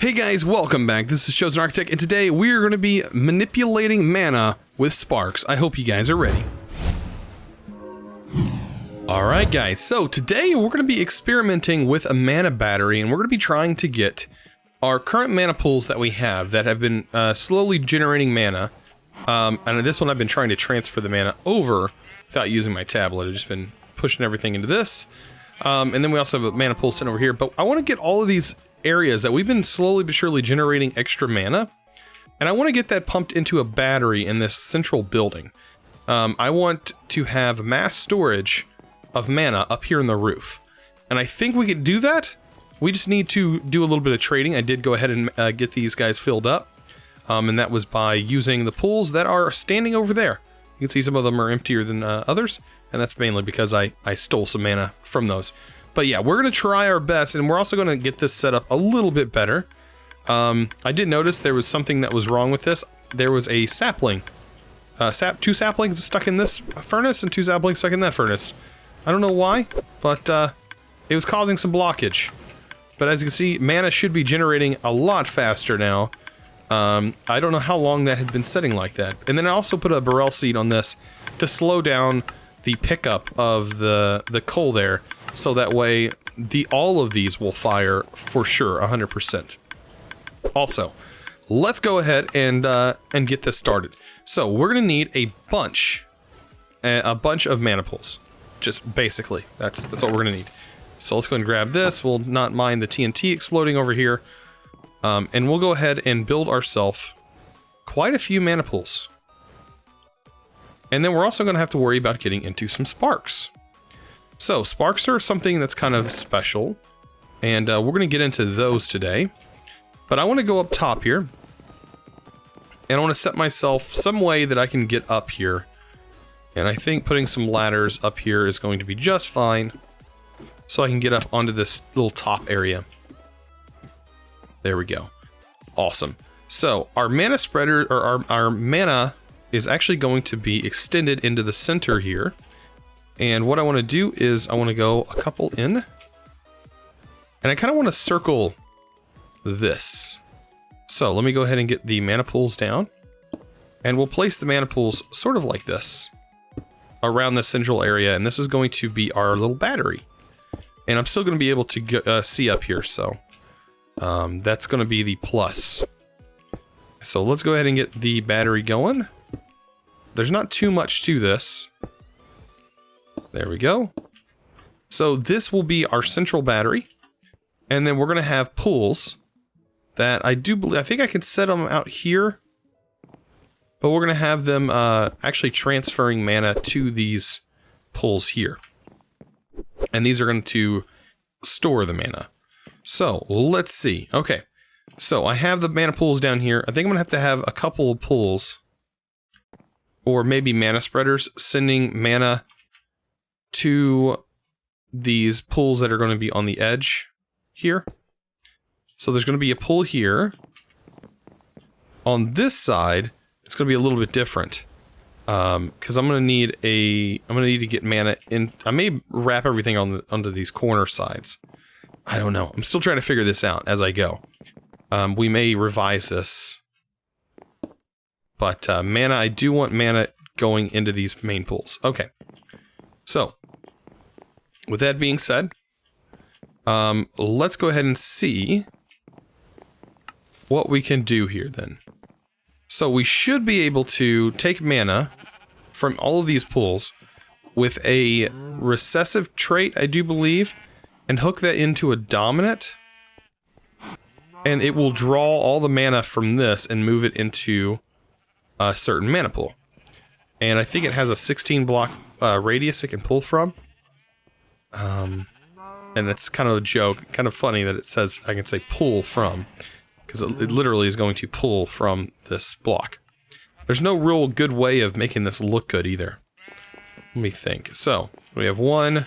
Hey guys, welcome back. This is ChosenArchitect, and today we're going to be manipulating mana with sparks. I hope you guys are ready. Alright guys, so today we're going to be experimenting with a mana battery, and we're going to be trying to get our current mana pools that we have that have been slowly generating mana. And this one I've been trying to transfer the mana over without using my tablet. I've just been pushing everything into this. And then we also have a mana pool sitting over here, but I want to get all of these areas that we've been slowly but surely generating extra mana, and I want to get that pumped into a battery in this central building. I want to have mass storage of mana up here in the roof, and I think we could do that. We just need to do a little bit of trading. I did go ahead and get these guys filled up, and that was by using the pools that are standing over there. You can see some of them are emptier than others, and that's mainly because I stole some mana from those. But yeah, we're going to try our best, and we're also going to get this set up a little bit better. I did notice there was something that was wrong with this. There was a sapling. Two saplings stuck in this furnace and two saplings stuck in that furnace. I don't know why, but it was causing some blockage. But as you can see, mana should be generating a lot faster now. I don't know how long that had been sitting like that. And then I also put a burrell seed on this to slow down the pickup of the coal there. So that way, all of these will fire for sure, 100%. Also, let's go ahead and get this started. So we're gonna need a bunch of mana pools, just basically. That's what we're gonna need. So let's go ahead and grab this. We'll not mind the TNT exploding over here, and we'll go ahead and build ourselves quite a few mana pools. And then we're also gonna have to worry about getting into some sparks. So, sparks are something that's kind of special, and we're going to get into those today. But I want to go up top here, and I want to set myself some way that I can get up here. And I think putting some ladders up here is going to be just fine, so I can get up onto this little top area. There we go. Awesome. So, our mana spreader, or our mana is actually going to be extended into the center here. And what I want to do is I want to go a couple in, and I kind of want to circle this. So let me go ahead and get the mana pools down, and we'll place the mana pools sort of like this around the central area, and this is going to be our little battery. And I'm still going to be able to see up here, so that's going to be the plus. So let's go ahead and get the battery going. There's not too much to this. There we go. So this will be our central battery, and then we're going to have pools that I think I can set them out here, but we're going to have them actually transferring mana to these pools here, and these are going to store the mana. So let's see. Okay, so I have the mana pools down here. I think I'm going to have a couple of pools, or maybe mana spreaders, sending mana to these pools that are going to be on the edge here. So there's going to be a pool here. On this side, it's going to be a little bit different, because I'm going to need to get mana in. I may wrap everything onto these corner sides. I don't know. I'm still trying to figure this out as I go. We may revise this, but mana. I do want mana going into these main pools. Okay. So, with that being said, let's go ahead and see what we can do here then. So we should be able to take mana from all of these pools with a recessive trait, I do believe, and hook that into a dominant, and it will draw all the mana from this and move it into a certain mana pool. And I think it has a 16 block radius it can pull from. And it's kind of a joke, kind of funny that it says I can say pull from, because it literally is going to pull from this block. There's no real good way of making this look good either. Let me think. So we have 1,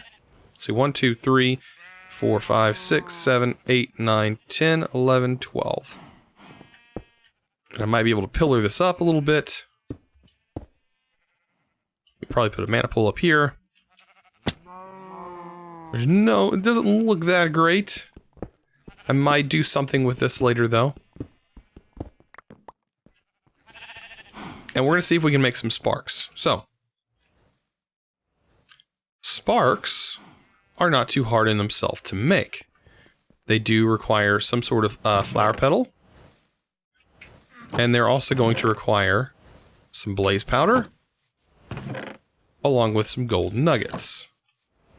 2, 3, 4, 5, 6, 7, 8, 9, 10, 11, 12. And I might be able to pillar this up a little bit. Probably put a mana pool up here. It doesn't look that great. I might do something with this later, though. And we're going to see if we can make some sparks. So, sparks are not too hard in themselves to make. They do require some sort of flower petal. And they're also going to require some blaze powder, along with some gold nuggets.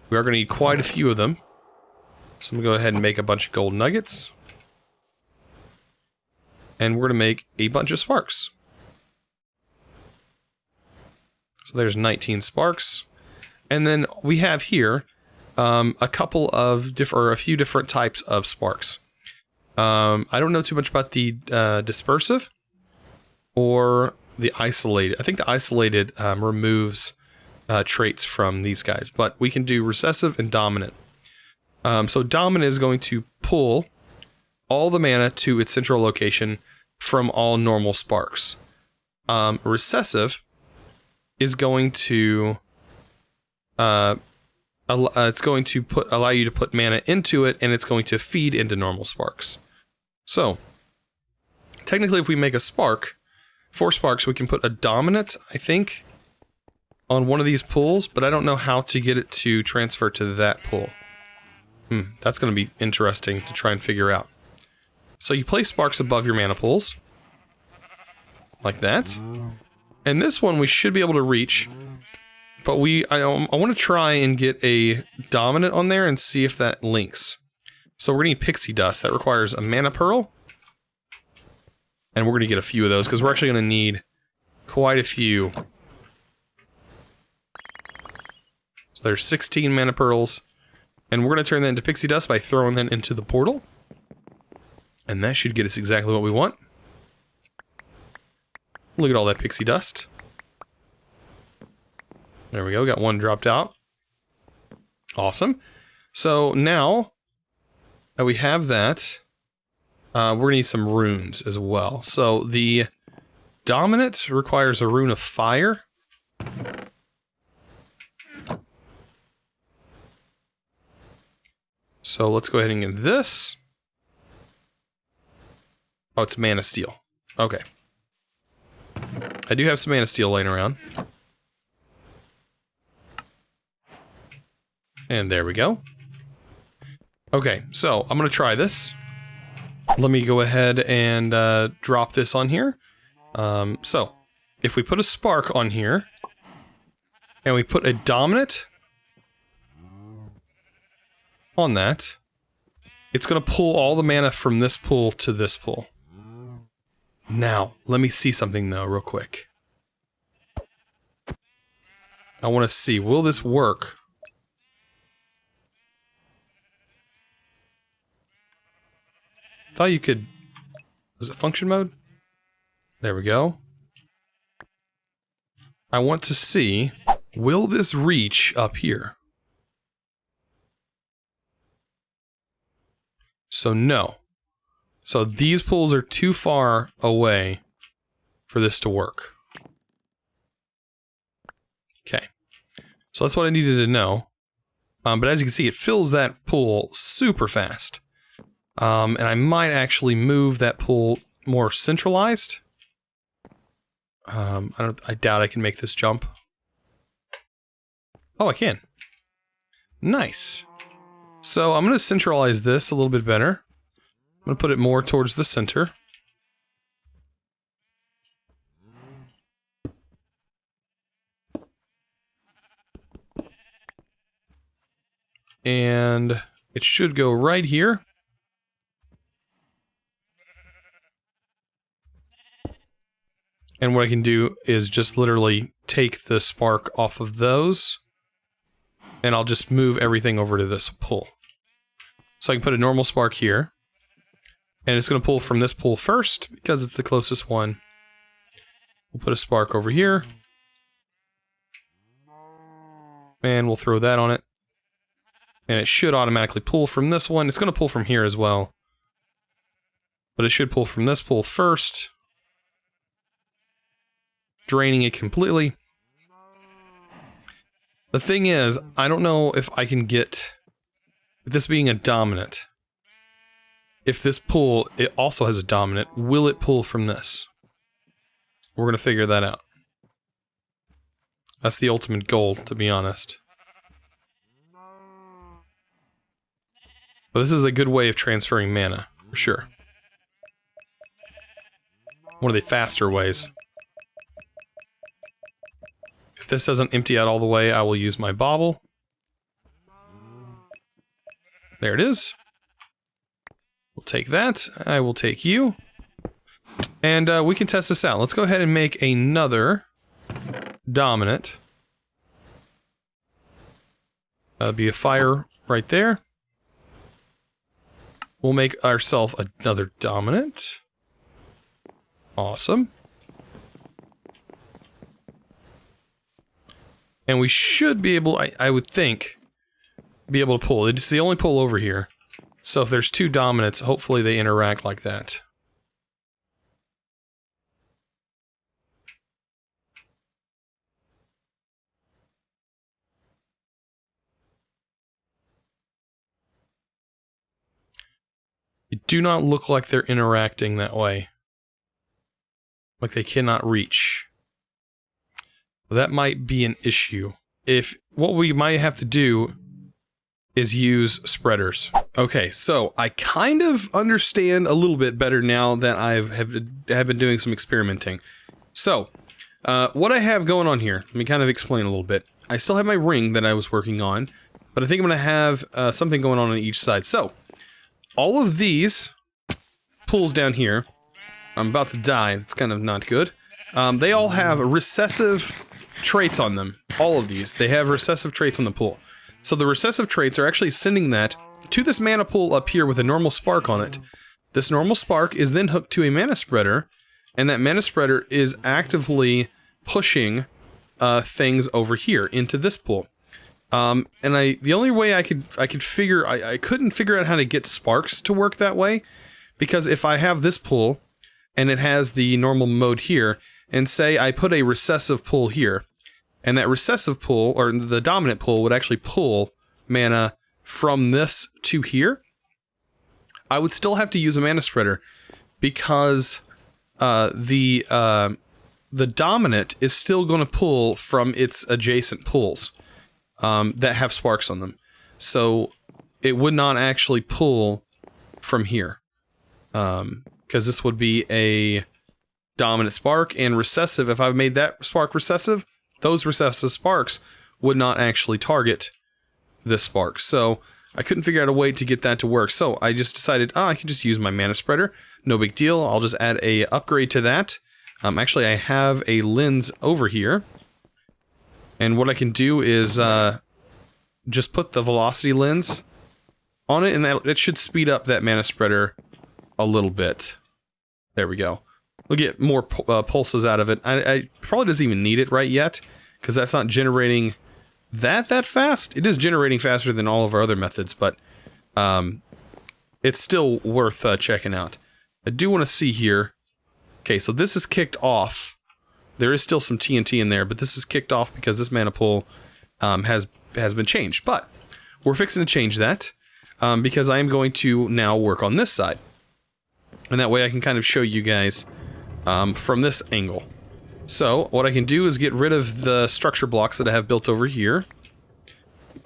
We are going to need quite a few of them. So I'm going to go ahead and make a bunch of gold nuggets. And we're going to make a bunch of sparks. So there's 19 sparks. And then we have here a couple of a few different types of sparks. I don't know too much about the dispersive or the isolated. I think the isolated removes traits from these guys, but we can do recessive and dominant. So dominant is going to pull all the mana to its central location from all normal sparks. Recessive is going to it's going to allow you to put mana into it, and it's going to feed into normal sparks. So technically, if we make a spark, 4 sparks, we can put a dominant, I think, on one of these pools, but I don't know how to get it to transfer to that pool. That's going to be interesting to try and figure out. So you place sparks above your mana pools, like that. And this one we should be able to reach, but I want to try and get a dominant on there and see if that links. So we're going to need pixie dust. That requires a mana pearl. And we're going to get a few of those, because we're actually going to need quite a few. So there's 16 mana pearls. And we're going to turn that into pixie dust by throwing that into the portal. And that should get us exactly what we want. Look at all that pixie dust. There we go, got one dropped out. Awesome. So now that we have that, we're going to need some runes as well. So the dominant requires a Rune of Fire. So let's go ahead and get this. Oh, it's Mana Steel. Okay. I do have some Mana Steel laying around. And there we go. Okay, so I'm going to try this. Let me go ahead and drop this on here. So, if we put a spark on here, and we put a dominant on that, it's going to pull all the mana from this pool to this pool. Now, let me see something though, real quick. I want to see, will this work? Thought you could... Was it function mode? There we go. I want to see, will this reach up here? So no. So these pools are too far away for this to work. Okay. So that's what I needed to know. But as you can see, it fills that pool super fast. And I might actually move that pool more centralized. I doubt I can make this jump. Oh, I can. Nice. So I'm going to centralize this a little bit better. I'm going to put it more towards the center. And it should go right here. And what I can do is just literally take the spark off of those, and I'll just move everything over to this pool. So I can put a normal spark here, and it's going to pull from this pool first, because it's the closest one. We'll put a spark over here, and we'll throw that on it. And it should automatically pull from this one. It's going to pull from here as well, but it should pull from this pool first, draining it completely. The thing is, I don't know if I can get, with this being a dominant, if this pool, it also has a dominant, will it pull from this? We're going to figure that out. That's the ultimate goal, to be honest. But this is a good way of transferring mana, for sure. One of the faster ways. If this doesn't empty out all the way, I will use my bauble. There it is. We'll take that. I will take you. And we can test this out. Let's go ahead and make another dominant. That'll be a fire right there. We'll make ourselves another dominant. Awesome. And we should be able, I would think, be able to pull. It's the only pull over here. So if there's two dominants, hopefully they interact like that. They do not look like they're interacting that way. Like they cannot reach. That might be an issue. If what we might have to do is use spreaders. Okay, so I kind of understand a little bit better now that I have been doing some experimenting. So, what I have going on here, let me kind of explain a little bit. I still have my ring that I was working on, but I think I'm going to have something going on each side. So, all of these pools down here, I'm about to die, that's kind of not good. They all have recessive traits on them. All of these, they have recessive traits on the pool. So the recessive traits are actually sending that to this mana pool up here with a normal spark on it. This normal spark is then hooked to a mana spreader, and that mana spreader is actively pushing things over here into this pool. And the only way I couldn't figure out how to get sparks to work that way, because if I have this pool and it has the normal mode here, and say I put a recessive pool here, and that recessive pool, or the dominant pool, would actually pull mana from this to here, I would still have to use a mana spreader, because the dominant is still going to pull from its adjacent pools that have sparks on them. So it would not actually pull from here, because this would be a dominant spark, and recessive, if I've made that spark recessive, those recessive sparks would not actually target this spark. So I couldn't figure out a way to get that to work. So I just decided, I can just use my mana spreader. No big deal. I'll just add a upgrade to that. Actually, I have a lens over here. And what I can do is just put the velocity lens on it, and it should speed up that mana spreader a little bit. There we go. We'll get more pulses out of it. I probably doesn't even need it right yet, because that's not generating that fast. It is generating faster than all of our other methods, but it's still worth checking out. I do want to see here. Okay, so this is kicked off. There is still some TNT in there, but this is kicked off because this mana pool has been changed. But we're fixing to change that because I am going to now work on this side. And that way I can kind of show you guys from this angle. So what I can do is get rid of the structure blocks that I have built over here.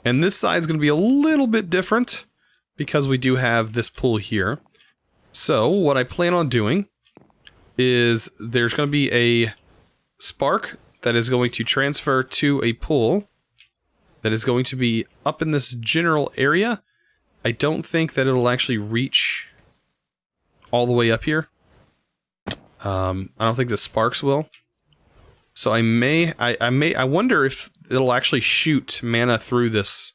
And this side's going to be a little bit different because we do have this pool here. So what I plan on doing is there's going to be a spark that is going to transfer to a pool that is going to be up in this general area. I don't think that it'll actually reach all the way up here. I don't think the sparks will. So I wonder if it'll actually shoot mana through this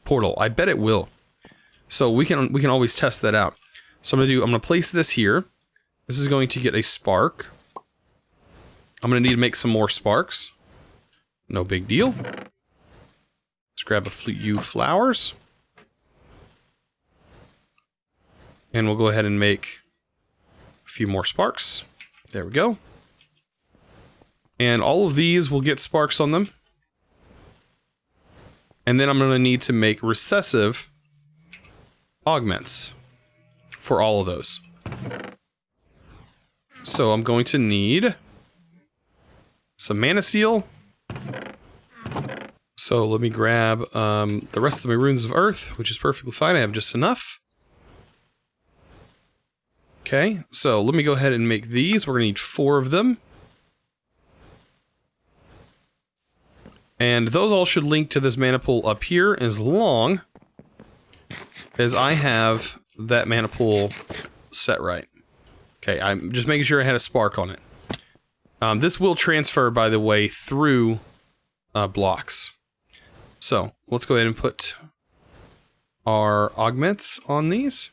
portal. I bet it will. So we can always test that out. So I'm gonna place this here. This is going to get a spark. I'm gonna need to make some more sparks. No big deal. Let's grab a few flowers. And we'll go ahead and make a few more sparks. There we go. And all of these will get sparks on them. And then I'm going to need to make recessive augments for all of those. So I'm going to need some mana steel. So let me grab the rest of my runes of earth, which is perfectly fine. I have just enough. Okay, so let me go ahead and make these. We're going to need 4 of them. And those all should link to this mana pool up here as long as I have that mana pool set right. Okay, I'm just making sure I had a spark on it. This will transfer, by the way, through blocks. So, let's go ahead and put our augments on these.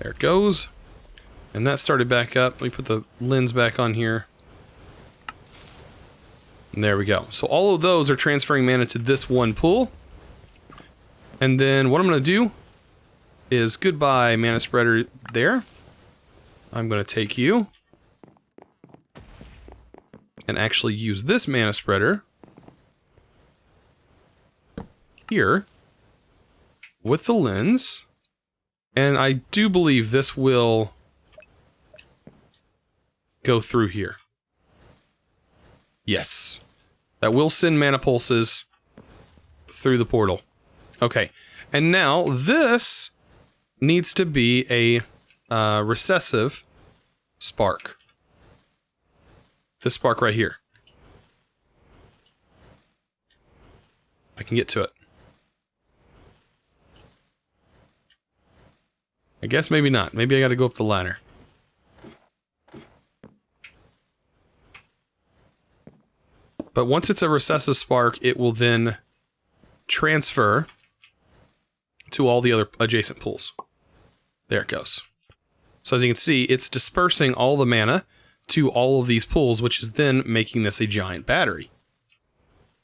There it goes. And that started back up. Let me put the lens back on here. And there we go. So all of those are transferring mana to this one pool. And then what I'm going to do is goodbye mana spreader there. I'm going to take you and actually use this mana spreader here with the lens. And I do believe this will go through here. Yes. That will send mana pulses through the portal. Okay. And now this needs to be a recessive spark. This spark right here. I can get to it. I guess maybe not. Maybe I gotta go up the ladder. But once it's a recessive spark, it will then transfer to all the other adjacent pools. There it goes. So as you can see, it's dispersing all the mana to all of these pools, which is then making this a giant battery.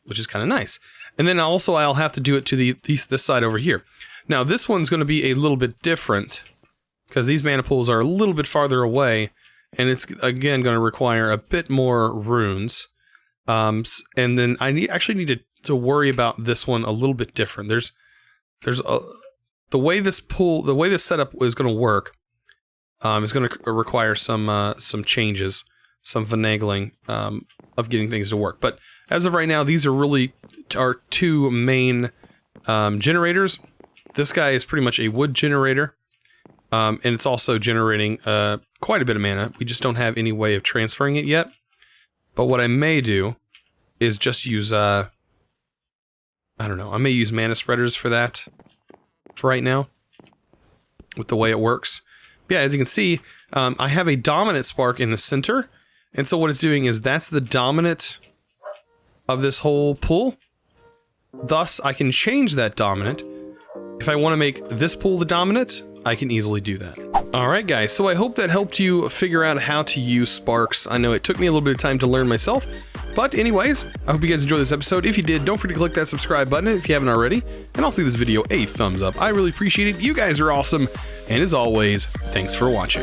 Which is kind of nice. And then also I'll have to do it to this side over here. Now this one's going to be a little bit different because these mana pools are a little bit farther away, and it's again going to require a bit more runes. And then I actually need to worry about this one a little bit different. The way this setup is going to work is going to require some changes, some finagling of getting things to work. But as of right now, these are really our 2 main generators. This guy is pretty much a wood generator, and it's also generating quite a bit of mana. We just don't have any way of transferring it yet. But what I may do is just use, I don't know, I may use mana spreaders for that for right now, with the way it works. But yeah, as you can see, I have a dominant spark in the center, and so what it's doing is that's the dominant of this whole pool. Thus, I can change that dominant. If I want to make this pool the dominant, I can easily do that. Alright guys, so I hope that helped you figure out how to use sparks. I know it took me a little bit of time to learn myself, but anyways, I hope you guys enjoyed this episode. If you did, don't forget to click that subscribe button if you haven't already, and also give this video a thumbs up. I really appreciate it. You guys are awesome, and as always, thanks for watching.